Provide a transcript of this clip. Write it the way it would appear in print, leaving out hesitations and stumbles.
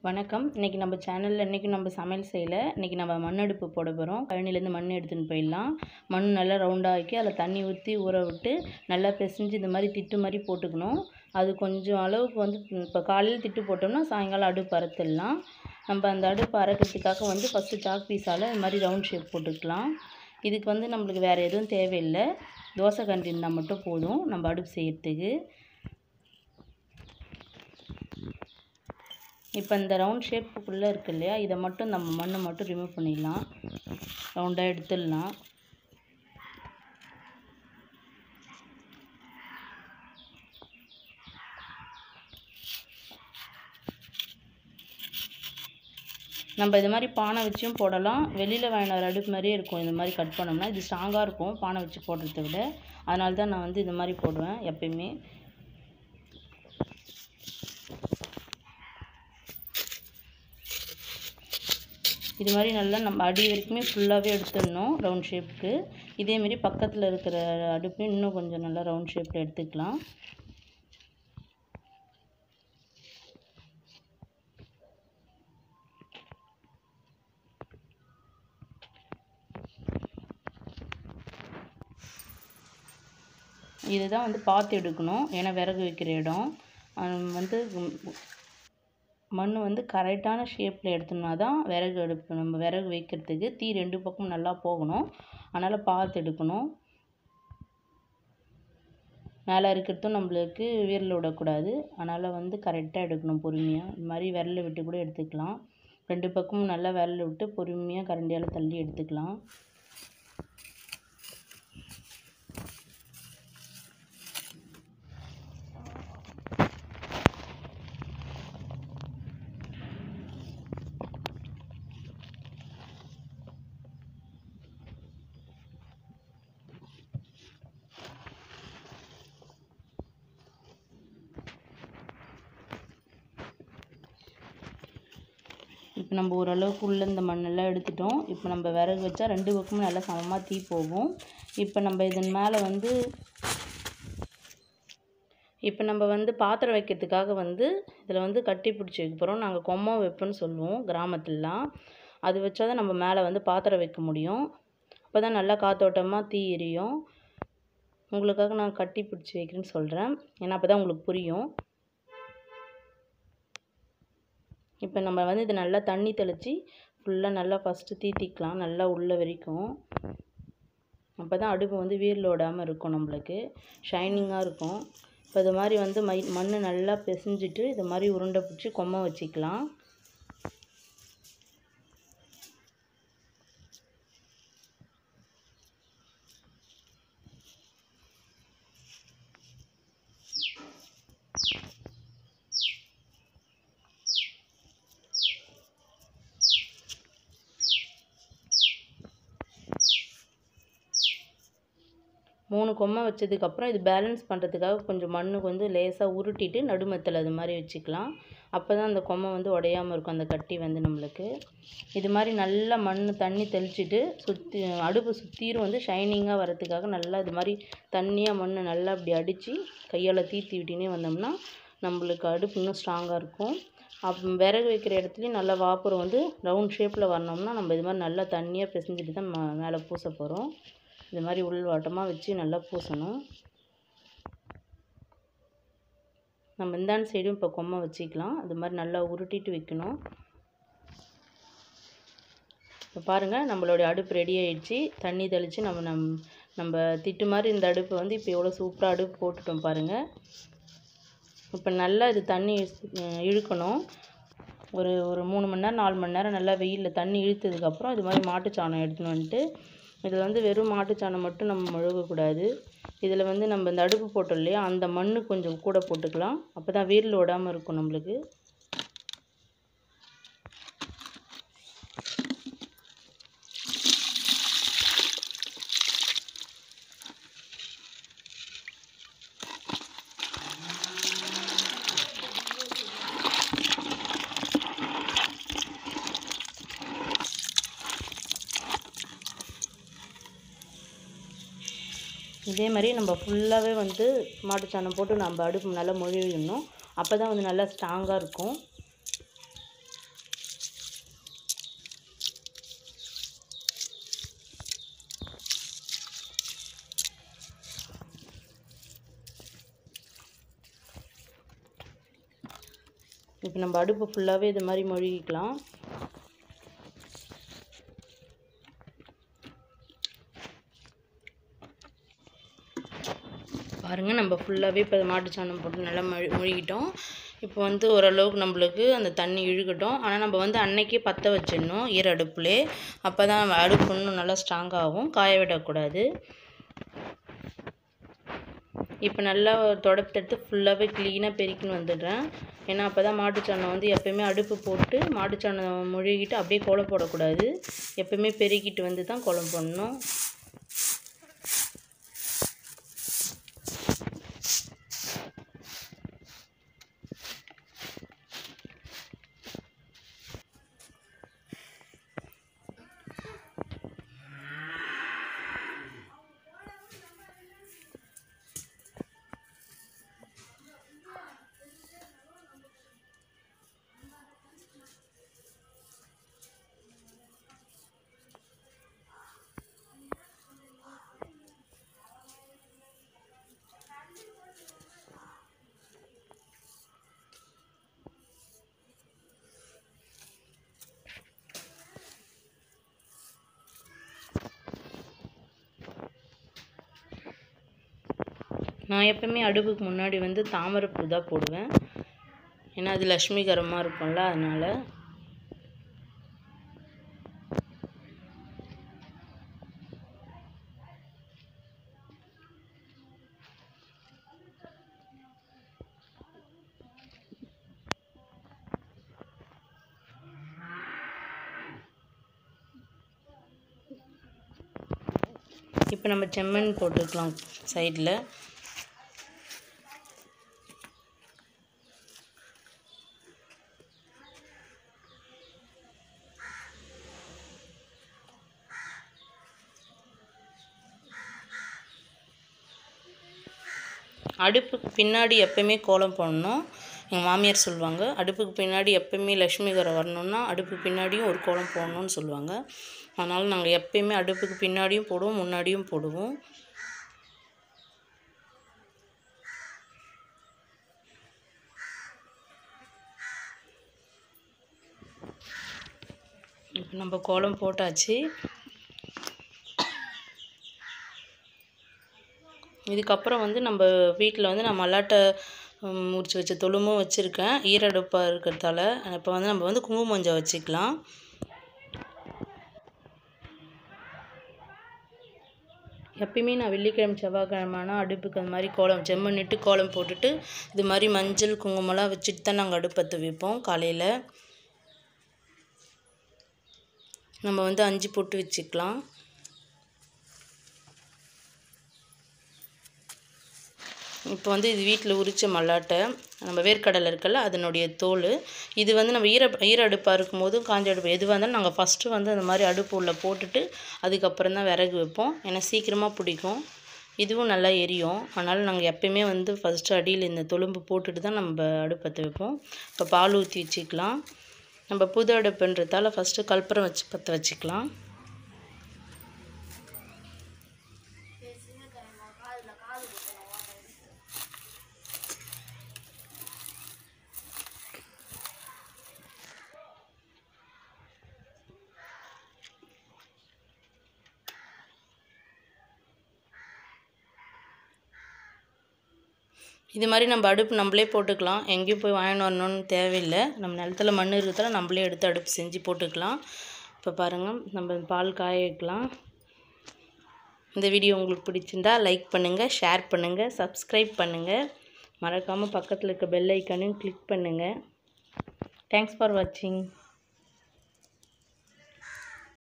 வணக்கம். இன்றைக்கி நம்ம சேனலில் இன்றைக்கி நம்ம சமையல் செய்யல. இன்றைக்கி நம்ம மண்ணடுப்பு போட போகிறோம். கழனிலேருந்து மண் எடுத்துன்னு போயிடலாம். மண் நல்லா ரவுண்டாக ஆக்கி அதில் தண்ணி ஊற்றி ஊற விட்டு நல்லா பிசைஞ்சு இந்த மாதிரி திட்டு மாதிரி போட்டுக்கணும். அது கொஞ்சம் அளவுக்கு வந்து இப்போ காலையில் திட்டு போட்டோம்னா சாயங்காலம் அடுப்பு அறுத்துடலாம். நம்ம அந்த அடுப்பு அரைக்கிறதுக்காக வந்து ஃபஸ்ட்டு சாக் பீஸால் இந்த மாதிரி ரவுண்ட் ஷேப் போட்டுக்கலாம். இதுக்கு வந்து நம்மளுக்கு வேறு எதுவும் தேவையில்லை. தோசை கரண்டி இருந்தால் மட்டும் போதும் நம்ம அடுப்பு செய்கிறதுக்கு. இப்போ இந்த ரவுண்ட் ஷேப்புக்குள்ளே இருக்கு இல்லையா, இதை மட்டும் நம்ம மண்ணை மட்டும் ரிமூவ் பண்ணிடலாம். ரவுண்டாக எடுத்துடலாம். நம்ம இது மாதிரி பானை வச்சும் போடலாம். வெளியில் வாங்கின அடுப்பு மாதிரியே இருக்கும். இந்த மாதிரி கட் பண்ணோம்னா இது ஸ்ட்ராங்காக இருக்கும் பானை வச்சு போடுறத விட. அதனால தான் நான் வந்து இது மாதிரி போடுவேன் எப்பயுமே. இது மாதிரி நல்லா நம்ம அடி வரைக்குமே ஃபுல்லாகவே எடுத்துடணும் ரவுண்ட் ஷேப்புக்கு. இதேமாரி பக்கத்தில் இருக்கிற அடுப்பையும் இன்னும் கொஞ்சம் நல்லா ரவுண்ட் ஷேப்பில் எடுத்துக்கலாம். இதுதான் வந்து பார்த்து எடுக்கணும். ஏன்னா விறகு வைக்கிற இடம் வந்து மண் வந்து கரெக்டான ஷேப்பில் எடுத்தோம்னா தான் விறகு அடுப்பு நம்ம விறகு வைக்கிறதுக்கு தீ ரெண்டு பக்கம் நல்லா போகணும். அதனால் பார்த்து எடுக்கணும். மேலே இருக்கிறதும் நம்மளுக்கு வீரல் விடக்கூடாது. அதனால் வந்து கரெக்டாக எடுக்கணும் பொறுமையாக. இது மாதிரி விரலை விட்டு கூட எடுத்துக்கலாம். ரெண்டு பக்கமும் நல்லா விரலை விட்டு பொறுமையாக கரண்டியால் தள்ளி எடுத்துக்கலாம். இப்போ நம்ம ஓரளவுக்கு உள்ளே இந்த மண்ணெல்லாம் எடுத்துட்டோம். இப்போ நம்ம விறகு வச்சா ரெண்டு பக்கமும் நல்லா சமமாக தீ போகும். இப்போ நம்ம இதன் மேலே வந்து பாத்திரம் வைக்கிறதுக்காக வந்து இதில் வந்து கட்டி பிடிச்சி வைக்க போகிறோம். நாங்கள் கொம்மை வைப்போன்னு சொல்லுவோம் கிராமத்துலலாம். அது வச்சா தான் நம்ம மேலே வந்து பாத்திரம் வைக்க முடியும். அப்போ தான் நல்லா காற்றோட்டமாக தீ எரியும். உங்களுக்காக நான் கட்டி பிடிச்சி வைக்கிறேன்னு சொல்கிறேன். ஏன்னா அப்போ தான் உங்களுக்கு புரியும். இப்போ நம்ம வந்து இதை நல்லா தண்ணி தெளித்து ஃபுல்லாக நல்லா ஃபஸ்ட்டு தீத்திக்கலாம் நல்லா உள்ள வரைக்கும். அப்போ தான் அடுப்பு வந்து வீரல் விடாமல் இருக்கும், நம்மளுக்கு ஷைனிங்காக இருக்கும். இப்போ இது மாதிரி வந்து மண் நல்லா பிசைஞ்சிட்டு இது மாதிரி உருண்டை பிடிச்சி கொம்மை வச்சுக்கலாம். மூணு கொம்மை வச்சதுக்கப்புறம் இது பேலன்ஸ் பண்ணுறதுக்காக கொஞ்சம் மண்ணுக்கு வந்து லேசாக உருட்டிட்டு நடுமத்தில் அது மாதிரி வச்சுக்கலாம். அப்போ தான் அந்த கொம்மை வந்து உடையாமல் இருக்கும், அந்த கட்டி வந்து நம்மளுக்கு. இது மாதிரி நல்லா மண் தண்ணி தெளிச்சிட்டு அடுப்பு சுற்றியும் வந்து ஷைனிங்காக வரதுக்காக நல்லா இது மாதிரி தண்ணியாக மண் நல்லா அப்படி அடித்து கையால் தீத்தி விட்டினே வந்தோம்னா நம்மளுக்கு அடுப்பு இன்னும் ஸ்ட்ராங்காக இருக்கும். விறகு வைக்கிற இடத்துலையும் நல்லா வாப்புறம் வந்து ரவுண்ட் ஷேப்பில் வரணும்னா நம்ம இது மாதிரி நல்லா தண்ணியாக பிசைஞ்சிட்டு தான் மேலே பூச போகிறோம். இது மாதிரி உள்வாட்டமாக வச்சு நல்லா பூசணும். நம்ம இந்தாண்ட சைடும் இப்போ கொம்மை வச்சுக்கலாம். அது மாதிரி நல்லா உருட்டிட்டு வைக்கணும். இப்போ பாருங்கள் நம்மளுடைய அடுப்பு ரெடி ஆகிடுச்சு. தண்ணி தெளித்து நம்ம திட்டு மாதிரி இந்த அடுப்பு வந்து இப்போ எவ்வளோ சூப்பராக அடுப்பு போட்டுட்டோம் பாருங்கள். இப்போ நல்லா இது தண்ணி இழுக்கணும். ஒரு 3 மணி நேரம் 4 மணி நேரம் நல்லா வெயிலில் தண்ணி இழுத்ததுக்கப்புறம் இது மாதிரி மாட்டுச்சாணம் எடுத்துன்னு வந்துட்டு இதில் வந்து வெறும் மாட்டுச்சாணம் மட்டும் நம்ம முழுகக்கூடாது. இதில் வந்து நம்ம இந்த அடுப்பு போட்டோம் இல்லையா, அந்த மண் கொஞ்சம் கூட போட்டுக்கலாம். அப்போ தான் வீரல் விடாமல் இருக்கும் நம்மளுக்கு. இதே மாதிரி நம்ம ஃபுல்லாகவே வந்து மாட்டுச்சாணம் போட்டு நம்ம அடுப்பு நல்லா மொழிவிடணும். அப்போ தான் வந்து நல்லா ஸ்ட்ராங்காக இருக்கும். இப்போ நம்ம அடுப்பு ஃபுல்லாகவே இது மாதிரி மொழிகிக்கலாம். பாருங்கள், நம்ம ஃபுல்லாகவே இப்போ மாட்டுச்சாணம் போட்டு நல்லா மொழிகிட்டோம். இப்போ வந்து ஓரளவுக்கு நம்மளுக்கு அந்த தண்ணி இழுக்கட்டும். ஆனால் நம்ம வந்து அன்னைக்கே பற்ற வச்சிடணும் ஈர அடுப்புலே. அப்போ தான் அடுப்பு இன்னும் நல்லா ஸ்ட்ராங்காகும், காய விடக்கூடாது. இப்போ நல்லா தொடப்பெடுத்து ஃபுல்லாகவே க்ளீனாக பெருக்கின்னு வந்துடுறேன். ஏன்னா அப்போ தான் மாட்டுச்சாணம் வந்து எப்போயுமே அடுப்பு போட்டு மாட்டுச்சாணம் மொழிகிட்டு அப்படியே கோலம் போடக்கூடாது. எப்போயுமே பெருக்கிட்டு வந்து தான் கோலம் போடணும். நான் எப்போவுமே அடுப்புக்கு முன்னாடி வந்து தாமரைப்பூ தான் போடுவேன். ஏன்னா அது லக்ஷ்மிகரமாக இருக்கும்ல, அதனால். இப்போ நம்ம செம்மண் போட்டுக்கலாம் சைடில். அடுப்புக்கு பின்னாடி எப்போயுமே கோலம் போடணும். எங்கள் மாமியார் சொல்லுவாங்க, அடுப்புக்கு பின்னாடி எப்போயுமே லக்ஷ்மிகரம் வரணுன்னா அடுப்புக்கு பின்னாடியும் ஒரு கோலம் போடணும்னு சொல்லுவாங்க. அதனால் நாங்கள் எப்போயுமே அடுப்புக்கு பின்னாடியும் போடுவோம், முன்னாடியும் போடுவோம். இப்போ நம்ம கோலம் போட்டாச்சு. இதுக்கப்புறம் வந்து நம்ம வீட்டில் வந்து நான் மல்லாட்டை முடிச்சு வச்ச தொழுமும் வச்சுருக்கேன், ஈரடுப்பாக இருக்கிறதால. இப்போ வந்து நம்ம வந்து குங்கும மஞ்சள் வச்சுக்கலாம். எப்பயுமே நான் வெள்ளிக்கிழமை செவ்வாய்க்கிழமைனா அடுப்புக்கு அந்த மாதிரி கோலம் செம்மண்ணிட்டு கோலம் போட்டுட்டு இது மாதிரி மஞ்சள் குங்குமம்லாம் வச்சுட்டு தான் நாங்கள் அடுப்பற்ற வைப்போம். காலையில் நம்ம வந்து 5 பொட்டு வச்சுக்கலாம். இப்போ வந்து இது வீட்டில் உரித்த மல்லாட்டை, நம்ம வேர்க்கடலை இருக்குல்ல அதனுடைய தோல். இது வந்து நம்ம ஈர அடுப்பாக இருக்கும்போது காஞ்ச அடுப்பு எதுவாக இருந்தாலும் நாங்கள் ஃபஸ்ட்டு வந்து அந்த மாதிரி அடுப்பு உள்ள போட்டுட்டு அதுக்கப்புறம் தான் விறகு வைப்போம். ஏன்னா சீக்கிரமாக பிடிக்கும், இதுவும் நல்லா எரியும். அதனால் நாங்கள் எப்போயுமே வந்து ஃபஸ்ட்டு அடியில் இந்த தொழும்பு போட்டுட்டு தான் நம்ம அடுப்பற்ற வைப்போம். இப்போ பால் ஊற்றி வச்சுக்கலாம். நம்ம புது அடுப்புன்றதால ஃபஸ்ட்டு கற்பூரம் வச்சு பற்ற வச்சுக்கலாம். இது மாதிரி நம்ம அடுப்பு நம்மளே போட்டுக்கலாம், எங்கேயும் போய் வாங்கிட்டு வரணும்னு தேவையில்லை. நம்ம நிலத்துல மண் இருக்கிறதால நம்மளே எடுத்து அடுப்பு செஞ்சு போட்டுக்கலாம். இப்போ பாருங்கள், நம்ம பால் காய வைக்கலாம். இந்த வீடியோ உங்களுக்கு பிடிச்சிருந்தா லைக் பண்ணுங்கள், ஷேர் பண்ணுங்கள், சப்ஸ்கிரைப் பண்ணுங்கள். மறக்காமல் பக்கத்தில் இருக்க பெல் ஐக்கானையும் கிளிக் பண்ணுங்கள். தேங்க்ஸ் ஃபார் வாட்சிங்.